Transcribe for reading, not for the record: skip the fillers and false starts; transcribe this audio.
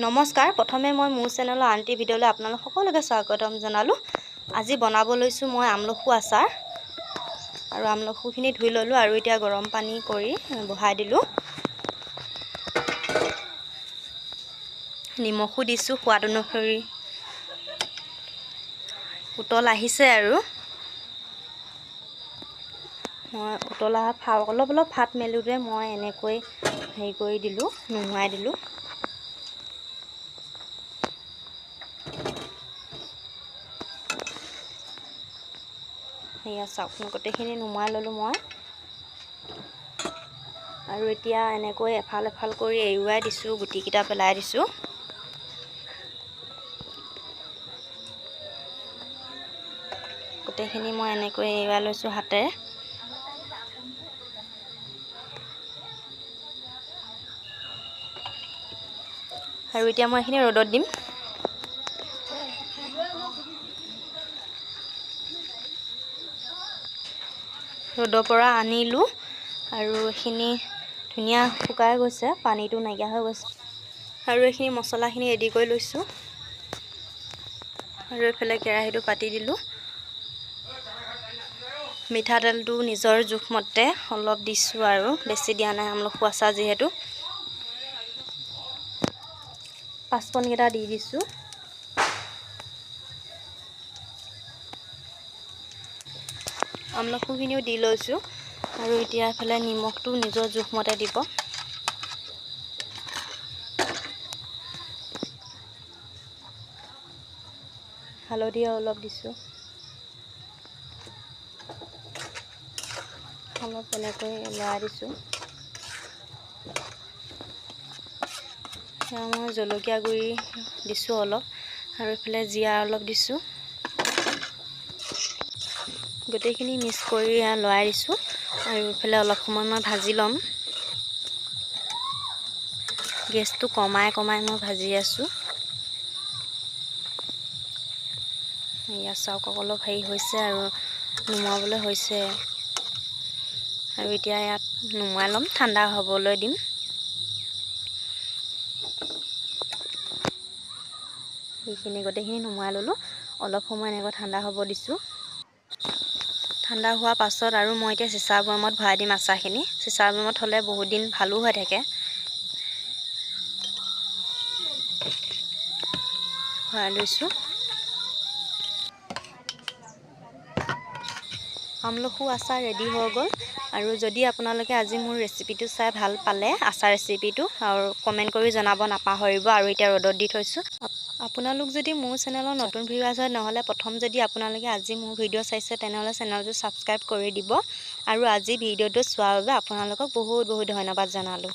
নমস্কাৰ প্ৰথমে মই মোৰ চেনেলৰ আন্টি ভিডিঅ'লৈ আপোনালোক সকলোকে স্বাগতম জনালোঁ। আজি বনাব লৈছোঁ মই আমলখু আচাৰ আৰু আমলখুখিনি ধুই ল'লোঁ আৰু এতিয়া গৰম পানী কৰি বহাই দিলোঁ। নিমখো দিছোঁ সোৱাদ অনুসৰি। উতল আহিছে আৰু মই উতলা অলপ ফাট মেলোঁতে মই এনেকৈ হেৰি কৰি দিলোঁ, নুমাই দিলোঁ। সেয়া চাওক গোটেইখিনি নুমাই ল'লোঁ মই আৰু এতিয়া এনেকৈ এফাল এফাল কৰি এৰুৱাই দিছোঁ, গুটিকেইটা পেলাই দিছোঁ। গোটেইখিনি মই এনেকৈ এৰুৱাই লৈছোঁ হাতেৰে। আৰু এতিয়া মই এইখিনি ৰ'দত দিম। ৰ'দৰ পৰা আনিলোঁ আৰু এইখিনি ধুনীয়া শুকাই গৈছে, পানীটো নাইকিয়া হৈ গৈছে। আৰু এইখিনি মছলাখিনি ৰেডি কৰি লৈছোঁ আৰু এইফালে কেৰাহীটো পাতি দিলোঁ। মিঠাতেলটো নিজৰ জোখমতে অলপ দিছোঁ আৰু বেছি দিয়া নাই, আমলখু আচাৰ যিহেতু। পাঁচফোৰণকেইটা দি দিছোঁ। আমলখুখিনিও দি লৈছোঁ আৰু এতিয়া এইফালে নিমখটো নিজৰ জোখমতে দিব। হালধি অলপ দিছোঁ, অলপ এনেকৈ লৰাই দিছোঁ। মই জলকীয়া গুড়ি দিছোঁ অলপ আৰু এইফালে জিৰা অলপ দিছোঁ। গোটেইখিনি মিক্স কৰি লৰাই দিছোঁ আৰু এইফালে অলপ সময় মই ভাজি ল'ম। গেছটো কমাই মই ভাজি আছোঁ। এয়া চাওক অলপ হেৰি হৈছে আৰু নুমাবলৈ হৈছে আৰু এতিয়া ইয়াত নুমাই ল'ম, ঠাণ্ডা হ'বলৈ দিম। এইখিনি গোটেইখিনি নুমাই ল'লোঁ, অলপ সময় এনেকৈ ঠাণ্ডা হ'ব দিছোঁ। ঠাণ্ডা হোৱাৰ পাছত আৰু মই এতিয়া চিচাৰ বৈয়ামত ভৰাই দিম আচাৰখিনি। চিচাৰ বৈয়ামত হ'লে বহুত দিন ভালো হৈ থাকে। ভৰাই লৈছোঁ। আমলখু আচাৰ ৰেডি হৈ গ'ল আৰু যদি আপোনালোকে আজি মোৰ ৰেচিপিটো চাই ভাল পালে, আচাৰ ৰেচিপিটো, আৰু কমেণ্ট কৰি জনাব নাপাহৰিব। আৰু এতিয়া ৰ'দত দি থৈছোঁ। আপোনালোক যদি মোৰ চেনেলৰ নতুন ভিউৱাৰ্ছ হয়, নহ'লে প্ৰথম যদি আপোনালোকে আজি মোৰ ভিডিঅ' চাইছে তেনেহ'লে চেনেলটো ছাবস্ক্ৰাইব কৰি দিব। আৰু আজি ভিডিঅ'টো চোৱাৰ বাবে আপোনালোকক বহুত ধন্যবাদ জনালোঁ।